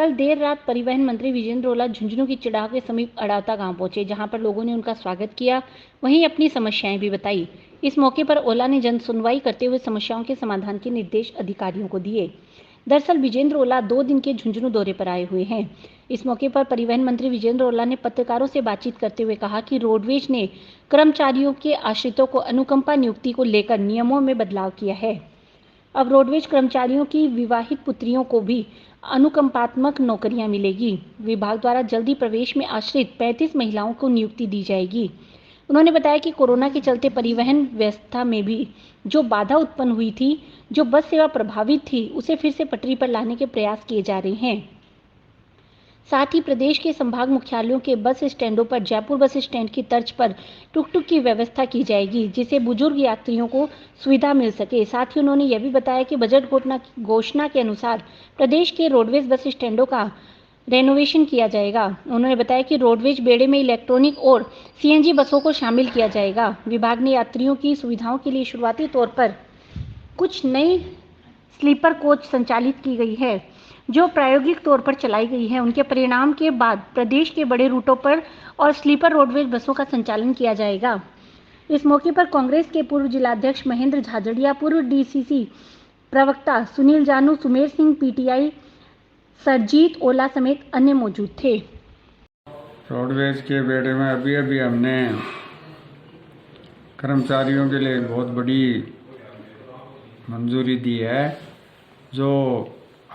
कल देर रात परिवहन मंत्री विजेंद्र ओला झुंझुनू की चिड़ाव के समीप अड़ाता गांव पहुंचे, जहां पर लोगों ने उनका स्वागत किया, वहीं अपनी समस्याएं भी बताई। इस मौके पर ओला ने जन सुनवाई करते हुए समस्याओं के समाधान के निर्देश अधिकारियों को दिए। दरअसल विजेंद्र ओला 2 दिन के झुंझुनू दौरे पर आए हुए हैं। इस मौके पर परिवहन मंत्री विजेंद्र ओला ने पत्रकारों से बातचीत करते हुए कहा कि रोडवेज ने कर्मचारियों के आश्रितों को अनुकंपा नियुक्ति को लेकर नियमों में बदलाव किया है। अब रोडवेज कर्मचारियों की विवाहित पुत्रियों को भी अनुकंपात्मक नौकरियां मिलेगी। विभाग द्वारा जल्दी प्रवेश में आश्रित 35 महिलाओं को नियुक्ति दी जाएगी। उन्होंने बताया कि कोरोना के चलते परिवहन व्यवस्था में भी जो बाधा उत्पन्न हुई थी, जो बस सेवा प्रभावित थी, उसे फिर से पटरी पर लाने के प्रयास किए जा रहे हैं। साथ ही प्रदेश के संभाग मुख्यालयों के बस स्टैंडों पर जयपुर बस स्टैंड की तर्ज पर टुक-टुक की व्यवस्था की जाएगी, जिससे बुजुर्ग यात्रियों को सुविधा मिल सके। साथ ही उन्होंने यह भी बताया कि बजट घोषणा के अनुसार प्रदेश के रोडवेज बस स्टैंडों का रेनोवेशन किया जाएगा। उन्होंने बताया कि रोडवेज बेड़े में इलेक्ट्रॉनिक और सीएनजी बसों को शामिल किया जाएगा। विभाग ने यात्रियों की सुविधाओं के लिए शुरुआती तौर पर कुछ नई स्लीपर कोच संचालित की गई है, जो प्रायोगिक तौर पर चलाई गई है। उनके परिणाम के बाद प्रदेश के बड़े रूटों पर और स्लीपर रोडवेज बसों का संचालन किया जाएगा। इस मौके पर कांग्रेस के पूर्व जिलाध्यक्ष महेंद्र झाझड़िया, पूर्व डीसीसी प्रवक्ता सुनील जानू, सुमेर सिंह, पीटीआई सरजीत ओला समेत अन्य मौजूद थे। रोडवेज के बेड़े में अभी हमने कर्मचारियों के लिए बहुत बड़ी मंजूरी दी है। जो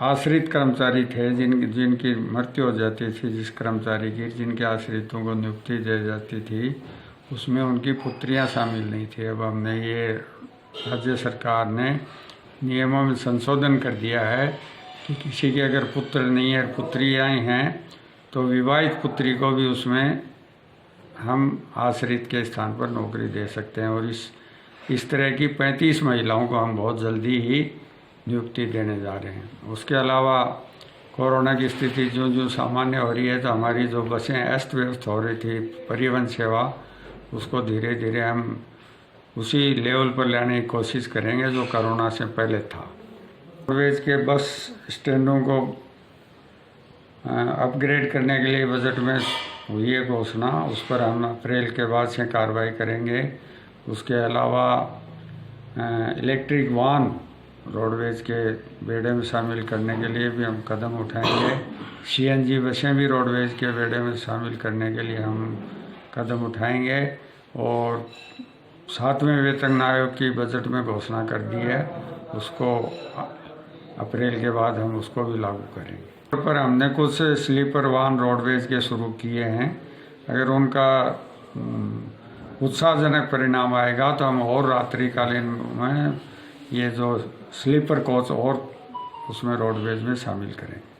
आश्रित कर्मचारी थे, जिनकी मृत्यु हो जाती थी, जिस कर्मचारी की, जिनके आश्रितों को नियुक्ति दी जाती थी, उसमें उनकी पुत्रियां शामिल नहीं थी। अब हमने ये राज्य सरकार ने नियमों में संशोधन कर दिया है कि किसी के अगर पुत्र नहीं है, पुत्रियाँ हैं, तो विवाहित पुत्री को भी उसमें हम आश्रित के स्थान पर नौकरी दे सकते हैं। और इस तरह की 35 महिलाओं को हम बहुत जल्दी ही नियुक्ति देने जा रहे हैं। उसके अलावा कोरोना की स्थिति जो सामान्य हो रही है, तो हमारी जो बसें अस्त व्यस्त हो रही थी, परिवहन सेवा, उसको धीरे धीरे हम उसी लेवल पर लाने की कोशिश करेंगे जो कोरोना से पहले था। रोडवेज के बस स्टैंडों को अपग्रेड करने के लिए बजट में हुई है घोषणा, उस पर हम अप्रैल के बाद से कार्रवाई करेंगे। उसके अलावा इलेक्ट्रिक वाहन रोडवेज के बेड़े में शामिल करने के लिए भी हम कदम उठाएंगे। सीएनजी बसें भी रोडवेज के बेड़े में शामिल करने के लिए हम कदम उठाएंगे। और 7वें वेतन आयोग की बजट में घोषणा कर दी है, उसको अप्रैल के बाद हम उसको भी लागू करेंगे। पर हमने कुछ स्लीपर वाहन रोडवेज के शुरू किए हैं। अगर उनका उत्साहजनक परिणाम आएगा तो हम और रात्रिकालीन में ये जो स्लीपर कोच और उसमें रोडवेज में शामिल करेंगे।